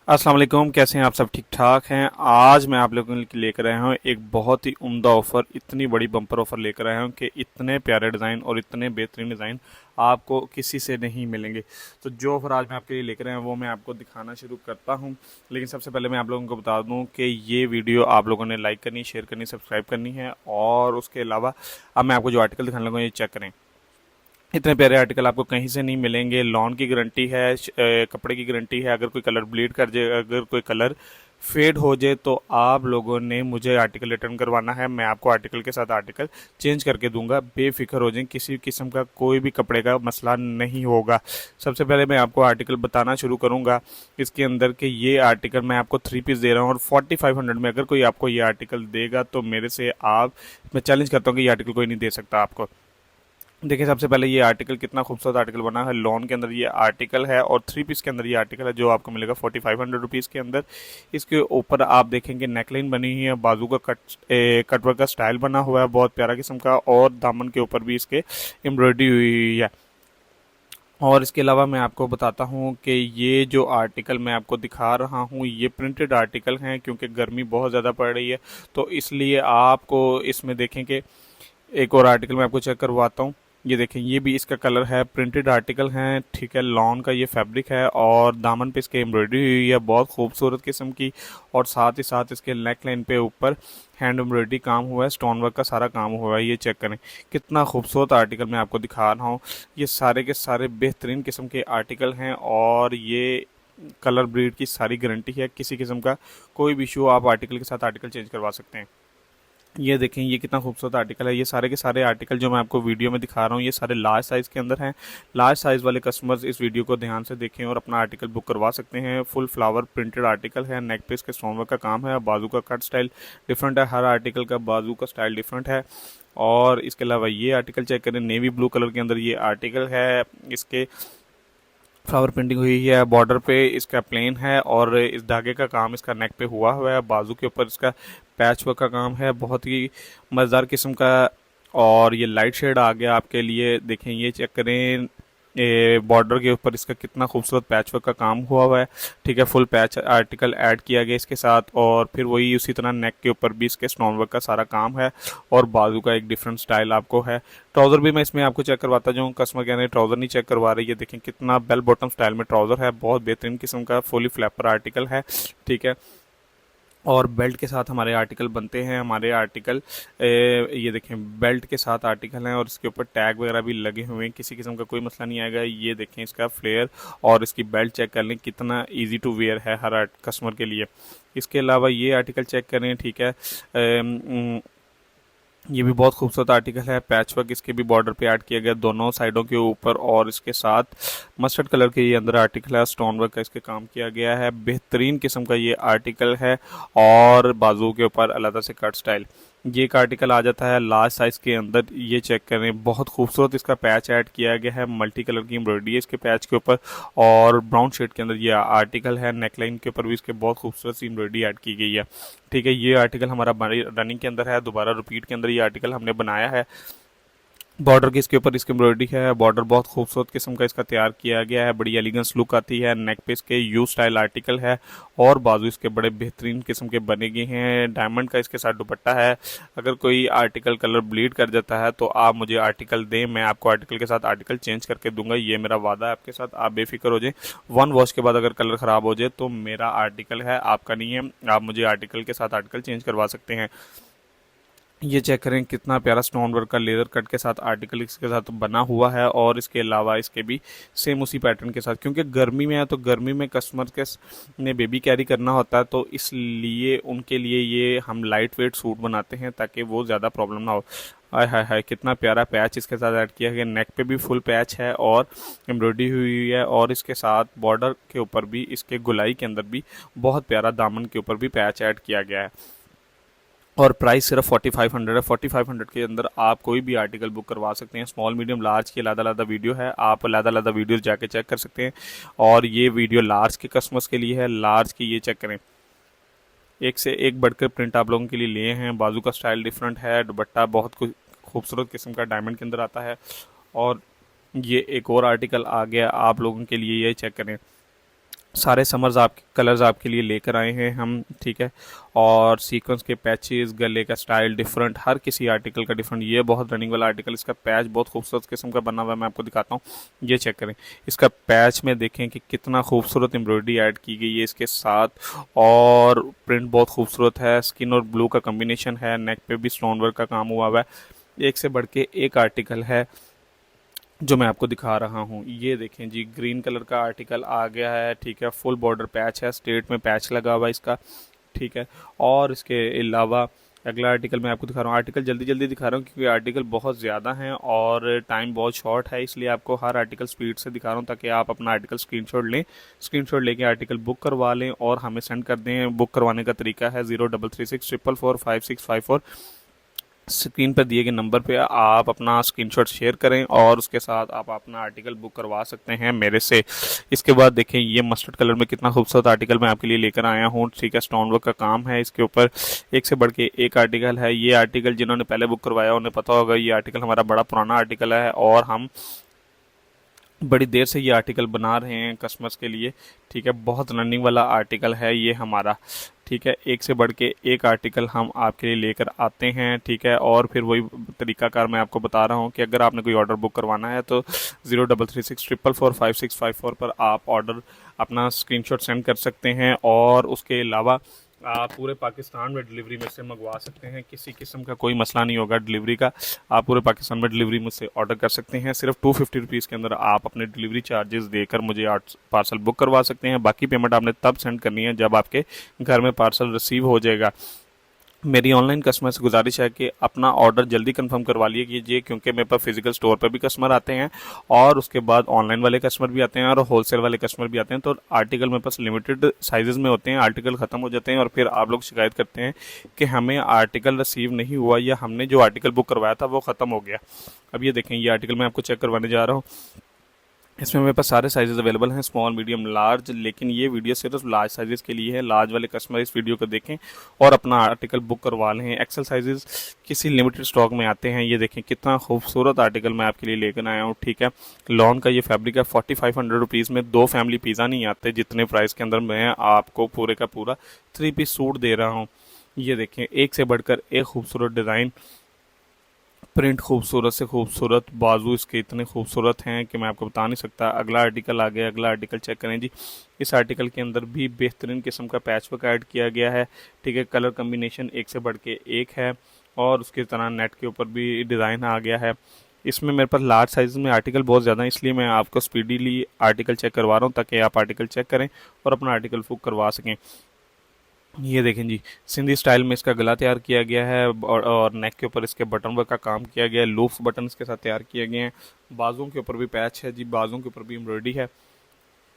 अस्सलाम वालेकुम, कैसे हैं आप सब? ठीक ठाक हैं। आज मैं आप लोगों के लिए लेकर आया हूँ एक बहुत ही उम्दा ऑफ़र, इतनी बड़ी बम्पर ऑफ़र लेकर आया हूँ कि इतने प्यारे डिज़ाइन और इतने बेहतरीन डिज़ाइन आपको किसी से नहीं मिलेंगे। तो जो ऑफ़र आज मैं आपके लिए लेकर आया हूँ वो मैं आपको दिखाना शुरू करता हूँ। लेकिन सबसे पहले मैं आप लोगों को बता दूँ कि ये वीडियो आप लोगों ने लाइक करनी, शेयर करनी, सब्सक्राइब करनी है। और उसके अलावा अब मैं आपको जो आर्टिकल दिखाने लगा हूँ ये चेक करें। इतने प्यारे आर्टिकल आपको कहीं से नहीं मिलेंगे। लॉन की गारंटी है, कपड़े की गारंटी है। अगर कोई कलर ब्लीड कर जाए, अगर कोई कलर फेड हो जाए तो आप लोगों ने मुझे आर्टिकल रिटर्न करवाना है। मैं आपको आर्टिकल के साथ आर्टिकल चेंज करके दूंगा, बेफिक्र हो जाए, किसी किस्म का कोई भी कपड़े का मसला नहीं होगा। सबसे पहले मैं आपको आर्टिकल बताना शुरू करूंगा इसके अंदर कि ये आर्टिकल मैं आपको 3 पीस दे रहा हूँ और 4500 में अगर कोई आपको ये आर्टिकल देगा तो मेरे से आप, मैं चैलेंज करता हूँ कि ये आर्टिकल कोई नहीं दे सकता आपको। देखिए, सबसे पहले ये आर्टिकल कितना खूबसूरत आर्टिकल बना है। लॉन के अंदर ये आर्टिकल है और 3 पीस के अंदर ये आर्टिकल है जो आपको मिलेगा 4500 रुपीज़ के अंदर। इसके ऊपर आप देखेंगे नेकलाइन बनी हुई है, बाजू का कटवर्क का स्टाइल बना हुआ है बहुत प्यारा किस्म का, और दामन के ऊपर भी इसके एम्ब्रॉयडरी हुई है। और इसके अलावा मैं आपको बताता हूँ कि ये जो आर्टिकल मैं आपको दिखा रहा हूँ ये प्रिंटेड आर्टिकल हैं, क्योंकि गर्मी बहुत ज़्यादा पड़ रही है तो इसलिए आपको इसमें देखें कि एक और आर्टिकल मैं आपको चेक करवाता हूँ। ये देखें, ये भी इसका कलर है, प्रिंटेड आर्टिकल है, ठीक है। लॉन का ये फैब्रिक है और दामन पे इसके एम्ब्रॉयडरी हुई है बहुत खूबसूरत किस्म की। और साथ ही साथ इसके नेक लाइन पे ऊपर हैंड एम्ब्रॉयडरी काम हुआ है, स्टोन वर्क का सारा काम हुआ है। ये चेक करें कितना खूबसूरत आर्टिकल मैं आपको दिखा रहा हूँ। ये सारे के सारे बेहतरीन किस्म के आर्टिकल हैं और ये कलर ब्रीड की सारी गारंटी है। किसी किस्म का कोई भी इशू आप आर्टिकल के साथ आर्टिकल चेंज करवा सकते हैं। ये देखें, ये कितना खूबसूरत आर्टिकल है। ये सारे के सारे आर्टिकल जो मैं आपको वीडियो में दिखा रहा हूँ ये सारे लार्ज साइज़ के अंदर हैं। लार्ज साइज़ वाले कस्टमर्स इस वीडियो को ध्यान से देखें और अपना आर्टिकल बुक करवा सकते हैं। फुल फ्लावर प्रिंटेड आर्टिकल है, नेक पे इसके स्टोनवर्क का काम है, बाजू का कट स्टाइल डिफरेंट है, हर आर्टिकल का बाजू का स्टाइल डिफरेंट है। और इसके अलावा ये आर्टिकल चेक करें, नेवी ब्लू कलर के अंदर ये आर्टिकल है। इसके फ्लावर प्रिंटिंग हुई है, बॉर्डर पे इसका प्लेन है और इस धागे का काम इसका नेक पे हुआ है, बाजू के ऊपर इसका पैच वर्क का काम है, बहुत ही मज़ेदार किस्म का। और ये लाइट शेड आ गया आपके लिए, देखें ये चेक करें, ये बॉर्डर के ऊपर इसका कितना खूबसूरत पैच वर्क का काम हुआ है, ठीक है। फुल पैच आर्टिकल ऐड किया गया इसके साथ और फिर वही उसी तरह नेक के ऊपर भी इसके स्टोन वर्क का सारा काम है और बाजू का एक डिफरेंट स्टाइल आपको है। ट्राउज़र भी मैं इसमें आपको चेक करवाता जाऊँ, कस्टमर कह रहे हैं ट्राउज़र नहीं चेक करवा रही है। देखें कितना बेल बॉटम स्टाइल में ट्राउज़र है, बहुत बेहतरीन किस्म का फुली फ्लैपर आर्टिकल है, ठीक है। और बेल्ट के साथ हमारे आर्टिकल बनते हैं। हमारे आर्टिकल ये देखें बेल्ट के साथ आर्टिकल हैं और इसके ऊपर टैग वगैरह भी लगे हुए हैं, किसी किस्म का कोई मसला नहीं आएगा। ये देखें इसका फ्लेयर और इसकी बेल्ट चेक कर लें, कितना इजी टू वेयर है हर कस्टमर के लिए। इसके अलावा ये आर्टिकल चेक करें, ठीक है। ये भी बहुत खूबसूरत आर्टिकल है, पैच वर्क इसके भी बॉर्डर पे ऐड किया गया दोनों साइडों के ऊपर और इसके साथ मस्टर्ड कलर के ये अंदर आर्टिकल है, स्टोन वर्क का इसके काम किया गया है, बेहतरीन किस्म का ये आर्टिकल है। और बाजू के ऊपर अलग से कट स्टाइल ये एक आर्टिकल आ जाता है लार्ज साइज के अंदर। ये चेक करें, बहुत खूबसूरत इसका पैच ऐड किया गया है, मल्टी कलर की एम्ब्रॉयडरी है इसके पैच के ऊपर और ब्राउन शेड के अंदर ये आर्टिकल है। नेकलाइन के ऊपर भी इसके बहुत खूबसूरत सी एम्ब्रॉयडरी ऐड की गई है, ठीक है। ये आर्टिकल हमारा रनिंग के अंदर है, दोबारा रिपीट के अंदर ये आर्टिकल हमने बनाया है। बॉर्डर की इसके ऊपर इसकी एम्ब्रॉयडरी है, बॉर्डर बहुत खूबसूरत किस्म का इसका तैयार किया गया है, बड़ी एलिगेंस लुक आती है। नेक पे इसके यू स्टाइल आर्टिकल है और बाजू इसके बड़े बेहतरीन किस्म के बने गए हैं। डायमंड का इसके साथ दुपट्टा है। अगर कोई आर्टिकल कलर ब्लीड कर जाता है तो आप मुझे आर्टिकल दें, मैं आपको आर्टिकल के साथ आर्टिकल चेंज करके दूंगा, ये मेरा वादा है आपके साथ। आप बेफिक्र हो जाए, वन वॉश के बाद अगर कलर ख़राब हो जाए तो मेरा आर्टिकल है, आपका नहीं है। आप मुझे आर्टिकल के साथ आर्टिकल चेंज करवा सकते हैं। ये चेक करें कितना प्यारा स्टोन वर्क का लेदर कट के साथ आर्टिकल इसके साथ बना हुआ है और इसके अलावा इसके भी सेम उसी पैटर्न के साथ, क्योंकि गर्मी में है तो गर्मी में कस्टमर के ने बेबी कैरी करना होता है तो इसलिए उनके लिए ये हम लाइट वेट सूट बनाते हैं ताकि वो ज़्यादा प्रॉब्लम ना हो। हाय हाय हाय, कितना प्यारा पैच इसके साथ ऐड किया गया, नेक पे भी फुल पैच है और एम्ब्रॉयडरी हुई है और इसके साथ बॉर्डर के ऊपर भी इसके गुलाई के अंदर भी बहुत प्यारा दामन के ऊपर भी पैच ऐड किया गया है। और प्राइस सिर्फ 4500 है। 4500 के अंदर आप कोई भी आर्टिकल बुक करवा सकते हैं। स्मॉल मीडियम लार्ज की अलग-अलग वीडियो है, आप अलग-अलग वीडियोस जाके चेक कर सकते हैं। और ये वीडियो लार्ज के कस्टमर्स के लिए है। लार्ज की ये चेक करें, एक से एक बढ़कर प्रिंट आप लोगों के लिए लिए हैं। बाजू का स्टाइल डिफरेंट है, दुपट्टा बहुत खूबसूरत किस्म का डायमंड के अंदर आता है। और ये एक और आर्टिकल आ गया आप लोगों के लिए, ये चेक करें, सारे समर्स आपके कलर्स आपके लिए लेकर आए हैं हम, ठीक है। और सीक्वेंस के पैचेस, गले का स्टाइल डिफरेंट, हर किसी आर्टिकल का डिफरेंट। ये बहुत रनिंग वाला आर्टिकल, इसका पैच बहुत खूबसूरत किस्म का बना हुआ है, मैं आपको दिखाता हूँ। ये चेक करें, इसका पैच में देखें कि कितना खूबसूरत एम्ब्रॉयडरी ऐड की गई है इसके साथ। और प्रिंट बहुत खूबसूरत है, स्किन और ब्लू का कम्बिनेशन है, नेक पे भी स्टोन वर्क का काम हुआ है। एक से बढ़ के एक आर्टिकल है जो मैं आपको दिखा रहा हूँ। ये देखें जी, ग्रीन कलर का आर्टिकल आ गया है, ठीक है। फुल बॉर्डर पैच है, स्ट्रेट में पैच लगा हुआ है इसका, ठीक है। और इसके अलावा अगला आर्टिकल मैं आपको दिखा रहा हूँ। आर्टिकल जल्दी जल्दी दिखा रहा हूँ क्योंकि आर्टिकल बहुत ज़्यादा हैं और टाइम बहुत शॉर्ट है, इसलिए आपको हर आर्टिकल स्पीड से दिखा रहा हूँ ताकि आप अपना आर्टिकल स्क्रीनशॉट लें। स्क्रीनशॉट लेके आर्टिकल बुक करवा लें और हमें सेंड कर दें। बुक करवाने का तरीका है 0336444564। स्क्रीन पर दिए गए नंबर पे आप अपना स्क्रीनशॉट शेयर करें और उसके साथ आप अपना आर्टिकल बुक करवा सकते हैं मेरे से। इसके बाद देखें, ये मस्टर्ड कलर में कितना खूबसूरत आर्टिकल मैं आपके लिए लेकर आया हूँ, ठीक है। स्टोन वर्क का काम है इसके ऊपर, एक से बढ़ के एक आर्टिकल है। ये आर्टिकल जिन्होंने पहले बुक करवाया उन्हें पता होगा, ये आर्टिकल हमारा बड़ा पुराना आर्टिकल है और हम बड़ी देर से ये आर्टिकल बना रहे हैं कस्टमर्स के लिए, ठीक है। बहुत रनिंग वाला आर्टिकल है ये हमारा, ठीक है। एक से बढ़ के एक आर्टिकल हम आपके लिए लेकर आते हैं, ठीक है। और फिर वही तरीकाकार मैं आपको बता रहा हूँ कि अगर आपने कोई ऑर्डर बुक करवाना है तो 0336444564 पर आप ऑर्डर अपना स्क्रीनशॉट सेंड कर सकते हैं। और उसके अलावा आप पूरे पाकिस्तान में डिलीवरी मुझसे मंगवा सकते हैं, किसी किस्म का कोई मसला नहीं होगा डिलीवरी का। आप पूरे पाकिस्तान में डिलीवरी मुझसे ऑर्डर कर सकते हैं। सिर्फ 250 रुपीज़ के अंदर आप अपने डिलीवरी चार्जेस देकर मुझे पार्सल बुक करवा सकते हैं। बाकी पेमेंट आपने तब सेंड करनी है जब आपके घर में पार्सल रिसीव हो जाएगा। मेरी ऑनलाइन कस्टमर से गुजारिश है कि अपना ऑर्डर जल्दी कंफर्म करवा लीजिए क्योंकि मेरे पास फिजिकल स्टोर पर भी कस्टमर आते हैं और उसके बाद ऑनलाइन वाले कस्टमर भी आते हैं और होलसेल वाले कस्टमर भी आते हैं। तो आर्टिकल मेरे पास लिमिटेड साइजेस में होते हैं, आर्टिकल ख़त्म हो जाते हैं और फिर आप लोग शिकायत करते हैं कि हमें आर्टिकल रिसीव नहीं हुआ या हमने जो आर्टिकल बुक करवाया था वो ख़त्म हो गया। अब ये देखें, ये आर्टिकल मैं आपको चेक करवाने जा रहा हूँ। इसमें मेरे पास सारे साइजेस अवेलेबल हैं, स्मॉल मीडियम लार्ज, लेकिन ये वीडियो सिर्फ लार्ज साइजेस के लिए है। लार्ज वाले कस्टमर इस वीडियो को देखें और अपना आर्टिकल बुक करवा लें। एक्सेल साइजेस किसी लिमिटेड स्टॉक में आते हैं। ये देखें कितना खूबसूरत आर्टिकल मैं आपके लिए लेकर आया हूँ, ठीक है। लॉन का ये फैब्रिक है, 4500 रुपीज़ में 2 फैमिली पिज़्ज़ा नहीं आते जितने प्राइस के अंदर मैं आपको पूरे का पूरा 3 पीस सूट दे रहा हूँ। ये देखें, एक से बढ़कर एक खूबसूरत डिज़ाइन, प्रिंट खूबसूरत से खूबसूरत, बाजू इसके इतने खूबसूरत हैं कि मैं आपको बता नहीं सकता। अगला आर्टिकल आ गया, अगला आर्टिकल चेक करें जी। इस आर्टिकल के अंदर भी बेहतरीन किस्म का पैच वर्क ऐड किया गया है, ठीक है। कलर कम्बिनेशन एक से बढ़ के एक है और उसकी तरह नेट के ऊपर भी डिज़ाइन आ गया है। इसमें मेरे पास लार्ज साइज में आर्टिकल बहुत ज़्यादा है, इसलिए मैं आपको स्पीडीली आर्टिकल चेक करवा रहा हूँ ताकि आप आर्टिकल चेक करें और अपना आर्टिकल बुक करवा सकें। ये देखें जी, सिंधी स्टाइल में इसका गला तैयार किया गया है और नेक के ऊपर इसके बटन वर्क का काम किया गया है। लूप्स बटन इसके साथ तैयार किए गए हैं। बाजुओं के ऊपर भी पैच है जी, बाजुओं के ऊपर भी एम्ब्रॉयडरी है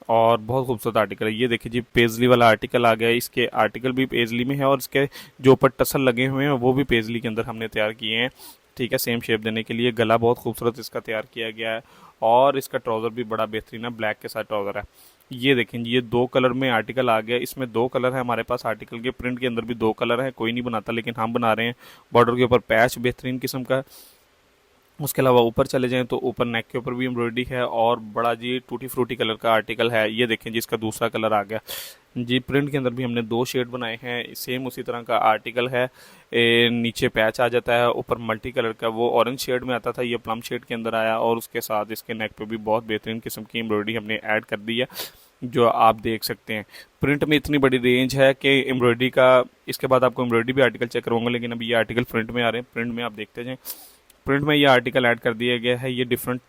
और बहुत खूबसूरत आर्टिकल है। ये देखिए जी, पेजली वाला आर्टिकल आ गया है। इसके आर्टिकल भी पेजली में है और इसके जो ऊपर टसल लगे हुए हैं वो भी पेजली के अंदर हमने तैयार किए हैं, ठीक है, सेम शेप देने के लिए। गला बहुत खूबसूरत इसका तैयार किया गया है और इसका ट्राउज़र भी बड़ा बेहतरीन है, ब्लैक के साथ ट्राउज़र है। ये देखें जी, ये 2 कलर में आर्टिकल आ गया। इसमें 2 कलर है हमारे पास, आर्टिकल के प्रिंट के अंदर भी 2 कलर है। कोई नहीं बनाता लेकिन हम बना रहे हैं। बॉर्डर के ऊपर पैच बेहतरीन किस्म का। उसके अलावा ऊपर चले जाएं तो ऊपर नेक के ऊपर भी एम्ब्रॉयडरी है और बड़ा जी टूटी फ्रूटी कलर का आर्टिकल है। ये देखें जी, इसका दूसरा कलर आ गया जी। प्रिंट के अंदर भी हमने 2 शेड बनाए हैं, सेम उसी तरह का आर्टिकल है। नीचे पैच आ जाता है, ऊपर मल्टी कलर का, वो ऑरेंज शेड में आता था, ये प्लम शेड के अंदर आया और उसके साथ इसके नेक पे भी बहुत बेहतरीन किस्म की एम्ब्रॉयडरी हमने ऐड कर दी है जो आप देख सकते हैं। प्रिंट में इतनी बड़ी रेंज है कि एम्ब्रॉयडरी का, इसके बाद आपको एम्ब्रॉयडरी भी आर्टिकल चेक करवाऊंगा, लेकिन अभी ये आर्टिकल प्रिंट में आ रहे हैं। प्रिंट में आप देखते जाएं, प्रिंट में ये आर्टिकल ऐड कर दिया गया है। ये डिफरेंट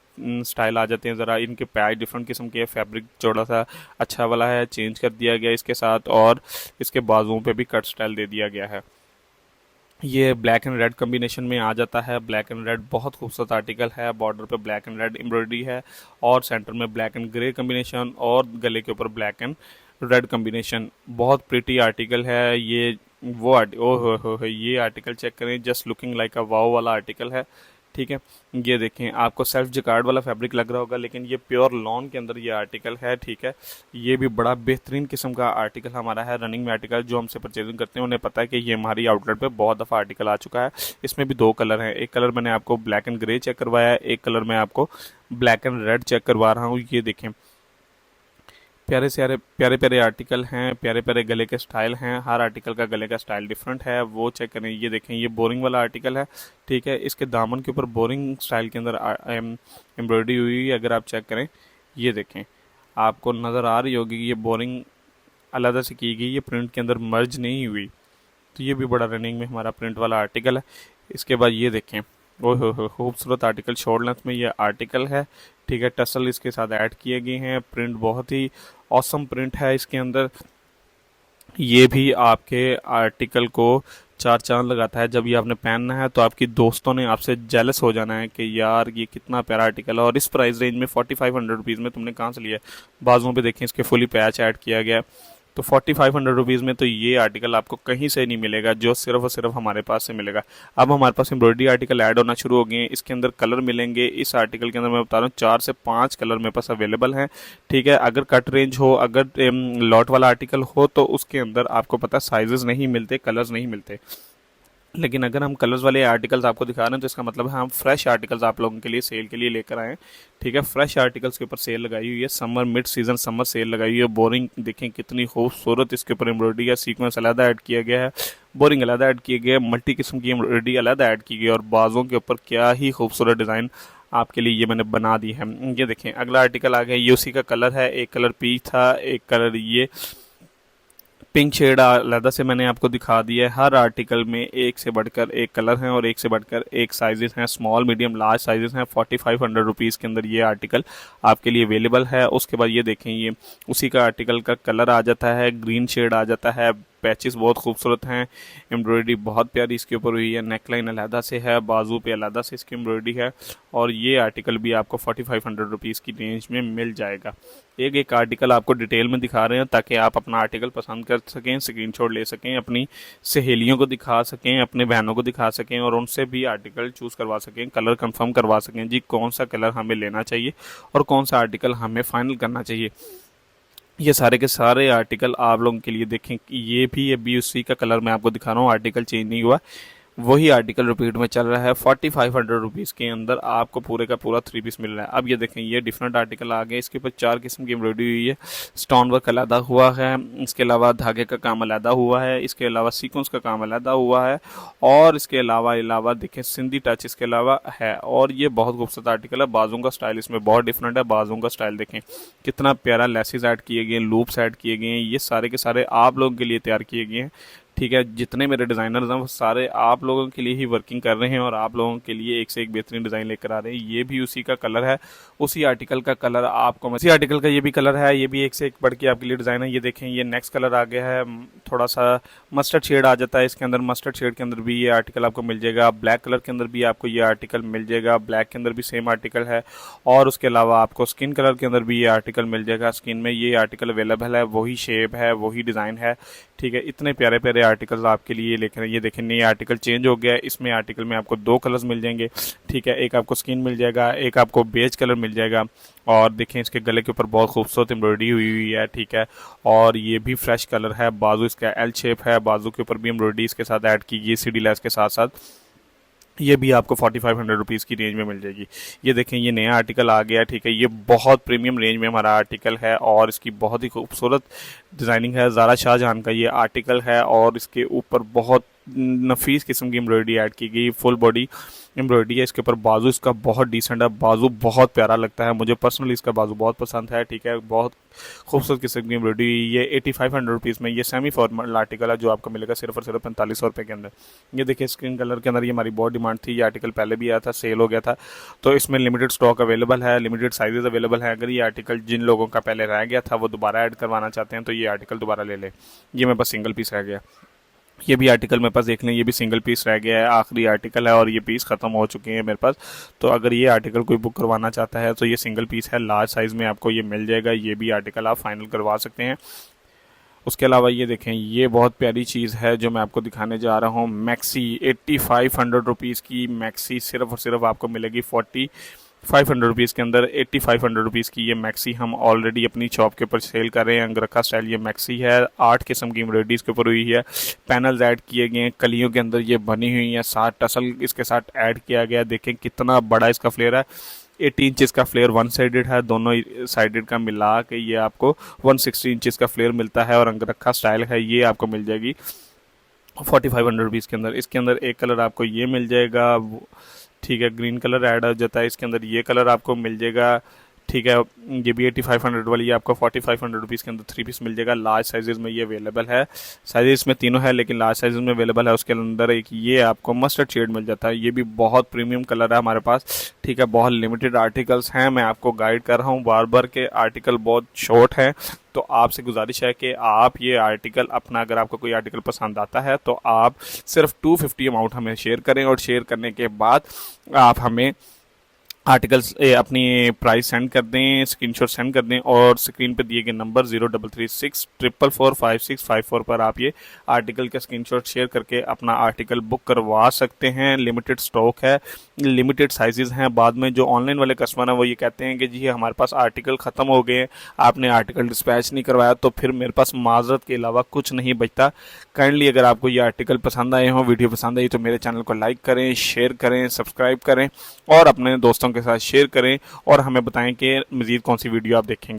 स्टाइल आ जाते हैं, ज़रा इनके पैच डिफरेंट किस्म के, फैब्रिक थोड़ा सा अच्छा वाला है, चेंज कर दिया गया इसके साथ और इसके बाजुओं पे भी कट स्टाइल दे दिया गया है। ये ब्लैक एंड रेड कॉम्बिनेशन में आ जाता है। ब्लैक एंड रेड बहुत खूबसूरत आर्टिकल है। बॉर्डर पे ब्लैक एंड रेड एम्ब्रॉयडरी है और सेंटर में ब्लैक एंड ग्रे कॉम्बिनेशन और गले के ऊपर ब्लैक एंड रेड कॉम्बिनेशन। बहुत प्रिटी आर्टिकल है ये। वो ओ हो, ये आर्टिकल चेक करें, जस्ट लुकिंग लाइक अ वाव वाला आर्टिकल है, ठीक है। ये देखें, आपको सेल्फ जकार्ड वाला फैब्रिक लग रहा होगा लेकिन ये प्योर लॉन के अंदर ये आर्टिकल है, ठीक है। ये भी बड़ा बेहतरीन किस्म का आर्टिकल हमारा है। रनिंग में आर्टिकल जो हमसे परचेजिंग करते हैं उन्हें पता है कि ये हमारी आउटलेट पे बहुत दफ़ा आर्टिकल आ चुका है। इसमें भी 2 कलर हैं। एक कलर मैंने आपको ब्लैक एंड ग्रे चेक करवाया है, एक कलर मैं आपको ब्लैक एंड रेड चेक करवा रहा हूँ। ये देखें, प्यारे प्यारे आर्टिकल हैं, प्यारे प्यारे गले के स्टाइल हैं। हर आर्टिकल का गले का स्टाइल डिफरेंट है, वो चेक करें। ये देखें, ये बोरिंग वाला आर्टिकल है, ठीक है। इसके दामन के ऊपर बोरिंग स्टाइल के अंदर एम्ब्रॉयडरी हुई है। अगर आप चेक करें, ये देखें, आपको नज़र आ रही होगी कि ये बोरिंग अलग से की गई, ये प्रिंट के अंदर मर्ज नहीं हुई। तो ये भी बड़ा रनिंग में हमारा प्रिंट वाला आर्टिकल है। इसके बाद ये देखें, ओ हो खूबसूरत आर्टिकल, शॉर्ट लेंथ में ये आर्टिकल है, ठीक है। टसल इसके साथ ऐड किए गए हैं। प्रिंट बहुत ही ऑसम प्रिंट है इसके अंदर। ये भी आपके आर्टिकल को चार चांद लगाता है। जब ये आपने पहनना है तो आपकी दोस्तों ने आपसे जेलस हो जाना है कि यार ये कितना प्यारा आर्टिकल है, और इस प्राइस रेंज में 4500 रुपीज़ में तुमने कहाँ से लिया है। बाजुओं पे देखें, इसके फुली पैच ऐड किया गया है। तो 4500 रुपीज़ में तो ये आर्टिकल आपको कहीं से नहीं मिलेगा, जो सिर्फ और सिर्फ हमारे पास से मिलेगा। अब हमारे पास एम्ब्रॉयडरी आर्टिकल ऐड होना शुरू हो गए हैं। इसके अंदर कलर मिलेंगे। इस आर्टिकल के अंदर मैं बता रहा हूँ 4 से 5 कलर मेरे पास अवेलेबल हैं, ठीक है। अगर कट रेंज हो, अगर लॉट वाला आर्टिकल हो, तो उसके अंदर आपको पता साइजेस नहीं मिलते, कलर्स नहीं मिलते। लेकिन अगर हम कलर्स वाले आर्टिकल्स आपको दिखा रहे हैं तो इसका मतलब है हम फ्रेश आर्टिकल्स आप लोगों के लिए सेल के लिए लेकर आए हैं, ठीक है। फ्रेश आर्टिकल्स के ऊपर सेल लगाई हुई है, summer mid season summer sale लगाई हुई है। बोरिंग देखें कितनी खूबसूरत इसके ऊपर एम्ब्रॉयडरी है, सीक्वेंस अलग ऐड किया गया है, बोरिंग अलग ऐड किए गए, मल्टी किस्म की एम्ब्रॉयडरी अलग ऐड की गई है, और बाजों के ऊपर क्या ही खूबसूरत डिज़ाइन आपके लिए ये मैंने बना दी है। ये देखें, अगला आर्टिकल आ गया, ये उसी का कलर है। एक कलर पीच था, एक कलर ये पिंक शेड अलग से मैंने आपको दिखा दिया है। हर आर्टिकल में एक से बढ़कर एक कलर हैं और एक से बढ़कर एक साइजेस हैं। स्मॉल मीडियम लार्ज साइजेस हैं। 4500 रुपीज़ के अंदर ये आर्टिकल आपके लिए अवेलेबल है। उसके बाद ये देखें, ये उसी का आर्टिकल का कलर आ जाता है, ग्रीन शेड आ जाता है। पैचेस बहुत खूबसूरत हैं, एम्ब्रॉयडरी बहुत प्यारी इसके ऊपर हुई है, नेकलाइन अलहदा से है, बाजू पे अलहदा से इसकी एम्ब्रॉयडरी है, और ये आर्टिकल भी आपको 4500 रुपीज़ की रेंज में मिल जाएगा। एक एक आर्टिकल आपको डिटेल में दिखा रहे हैं ताकि आप अपना आर्टिकल पसंद कर सकें, स्क्रीनशॉट ले सकें, अपनी सहेलियों को दिखा सकें, अपने बहनों को दिखा सकें, और उनसे भी आर्टिकल चूज़ करवा सकें, कलर कंफर्म करवा सकें जी कौन सा कलर हमें लेना चाहिए और कौन सा आर्टिकल हमें फाइनल करना चाहिए। ये सारे के सारे आर्टिकल आप लोगों के लिए देखें। ये भी उसी का कलर मैं आपको दिखा रहा हूँ, आर्टिकल चेंज नहीं हुआ, वही आर्टिकल रिपीट में चल रहा है। 4500 रुपीज़ के अंदर आपको पूरे का पूरा 3 पीस मिल रहा है। अब ये देखें, ये डिफरेंट आर्टिकल आ गए। इसके ऊपर 4 किस्म की एम्ब्रॉयडरी हुई है, स्टोन वर्क अलहदा हुआ है, इसके अलावा धागे का काम अलहदा हुआ है, इसके अलावा सीक्वेंस का काम अलहदा हुआ है, और इसके अलावा देखें सिंधी टच इसके अलावा है। और ये बहुत खूबसूरत आर्टिकल है। बाजू का स्टाइल इसमें बहुत डिफरेंट है। बाजू का स्टाइल देखें कितना प्यारा, लेसेस ऐड किए गए हैं, लूप्स ऐड किए गए हैं। ये सारे के सारे आप लोगों के लिए तैयार किए गए हैं, ठीक है। जितने मेरे डिज़ाइनर्स हैं वो सारे आप लोगों के लिए ही वर्किंग कर रहे हैं और आप लोगों के लिए एक से एक बेहतरीन डिज़ाइन लेकर आ रहे हैं। ये भी उसी का कलर है, उसी आर्टिकल का कलर आपको, उसी आर्टिकल का ये भी कलर है। ये भी एक से एक बढ़ के आपके लिए डिज़ाइन है। ये देखें, ये नेक्स्ट कलर आ गया है, थोड़ा सा मस्टर्ड शेड आ जाता है इसके अंदर। मस्टर्ड शेड के अंदर भी ये आर्टिकल आपको मिल जाएगा। ब्लैक कलर के अंदर भी आपको ये आर्टिकल मिल जाएगा। ब्लैक के अंदर भी सेम आर्टिकल है, और उसके अलावा आपको स्किन कलर के अंदर भी ये आर्टिकल मिल जाएगा। स्किन में ये आर्टिकल अवेलेबल है, वही शेप है, वही डिज़ाइन है, ठीक है। इतने प्यारे प्यारे आर्टिकल्स आपके लिए लेकर, ये देखें नए आर्टिकल चेंज हो गया है। इसमें आर्टिकल में आपको 2 कलर्स मिल जाएंगे, ठीक है। एक आपको स्किन मिल जाएगा, एक आपको बेज कलर मिल जाएगा। और देखें इसके गले के ऊपर बहुत खूबसूरत एम्ब्रॉयडरी हुई है, ठीक है। और ये भी फ्रेश कलर है। बाजू इसका एल शेप है, बाजू के ऊपर भी एम्ब्रॉयडरी इसके साथ ऐड की गई सीडी लेस के साथ साथ। ये भी आपको 4500 रुपीज़ की रेंज में मिल जाएगी। ये देखें, ये नया आर्टिकल आ गया, ठीक है। ये बहुत प्रीमियम रेंज में हमारा आर्टिकल है और इसकी बहुत ही खूबसूरत डिज़ाइनिंग है। ज़ारा शाहजहां का ये आर्टिकल है और इसके ऊपर बहुत नफीस किस्म की एम्ब्रॉयडरी ऐड की गई, फुल बॉडी एम्ब्रॉयडरी है इसके ऊपर। बाजू इसका बहुत डिसेंट है, बाजू बहुत प्यारा लगता है, मुझे पर्सनली इसका बाजू बहुत पसंद है, ठीक है। बहुत खूबसूरत किस्म की एम्ब्रॉयडरी। ये 8500 रुपीज़ में ये सेमी फॉर्मल आर्टिकल है जो आपको मिलेगा सिर्फ और सिर्फ 4500 रुपये के अंदर। ये देखिए स्क्रीन कलर के अंदर ये हमारी बहुत डिमांड थी। ये आर्टिकल पहले भी आया था, सेल हो गया था, तो इसमें लिमिटेड स्टॉक अवेलेबल है, लिमिटेड साइजेस अवेलेबल है। अगर ये आर्टिकल जिन लोगों का पहले रह गया था वो दोबारा ऐड करवाना चाहते हैं तो ये आर्टिकल दोबारा ले लें। ये मेरे पास सिंगल पीस रह गया। ये भी आर्टिकल मेरे पास देख लें, ये भी सिंगल पीस रह गया है, आखिरी आर्टिकल है और ये पीस ख़त्म हो चुके हैं मेरे पास। तो अगर ये आर्टिकल कोई बुक करवाना चाहता है तो ये सिंगल पीस है, लार्ज साइज़ में आपको ये मिल जाएगा। ये भी आर्टिकल आप फाइनल करवा सकते हैं। उसके अलावा ये देखें, ये बहुत प्यारी चीज़ है जो मैं आपको दिखाने जा रहा हूँ। मैक्सी 8500 रुपीज़ की मैक्सी सिर्फ और सिर्फ आपको मिलेगी 4500 रुपीज़ के अंदर। 8500 रुपीज़ की ये मैक्सी हम ऑलरेडी अपनी शॉप के ऊपर सेल कर रहे हैं। अंगरखा स्टाइल ये मैक्सी है, 8 किस्म की एम्ब्रॉयडरी इसके ऊपर हुई है, पैनल्स ऐड किए गए हैं, कलियों के अंदर ये बनी हुई हैं, 7 टसल इसके साथ ऐड किया गया। देखें कितना बड़ा इसका फ्लेयर है 80 इंचज़ का फ्लेयर वन साइडेड है, दोनों साइडेड का मिला के ये आपको 160 इंचज़ का फ्लेयर मिलता है। और अंगरखा स्टाइल है, ये आपको मिल जाएगी 4500 रुपीज़ के अंदर। इसके अंदर एक कलर आपको ये मिल जाएगा, ठीक है, ग्रीन कलर ऐड हो जाता है। इसके अंदर ये कलर आपको मिल जाएगा, ठीक है। ये भी 8500 वाली है, आपको 4500 रुपीज़ के अंदर 3 पीस मिल जाएगा। लार्ज साइजेस में ये अवेलेबल है, साइजेस में तीनों है लेकिन लार्ज साइजेस में अवेलेबल है। उसके अंदर एक ये आपको मस्टर्ड शेड मिल जाता है, ये भी बहुत प्रीमियम कलर है हमारे पास, ठीक है। बहुत लिमिटेड आर्टिकल्स हैं, मैं आपको गाइड कर रहा हूँ, बार बार के आर्टिकल बहुत शॉर्ट हैं। तो आपसे गुजारिश है कि आप ये आर्टिकल अपना, अगर आपको कोई आर्टिकल पसंद आता है तो आप सिर्फ 250 अमाउंट हमें शेयर करें, और शेयर करने के बाद आप हमें आर्टिकल्स अपनी प्राइस सेंड कर दें, स्क्रीनशॉट सेंड कर दें, और स्क्रीन पे दिए गए नंबर 0336445654 पर आप ये आर्टिकल का स्क्रीनशॉट शेयर करके अपना आर्टिकल बुक करवा सकते हैं। लिमिटेड स्टॉक है, लिमिटेड साइजेस हैं। बाद में जो ऑनलाइन वाले कस्टमर हैं वो ये कहते हैं कि जी हमारे पास आर्टिकल ख़त्म हो गए हैं, आपने आर्टिकल डिस्पैच नहीं करवाया, तो फिर मेरे पास माजरत के अलावा कुछ नहीं बचता। काइंडली अगर आपको ये आर्टिकल पसंद आए हों, वीडियो पसंद आई, तो मेरे चैनल को लाइक करें, शेयर करें, सब्सक्राइब करें, और अपने दोस्तों के साथ शेयर करें, और हमें बताएं कि मज़ीद कौन सी वीडियो आप देखेंगे।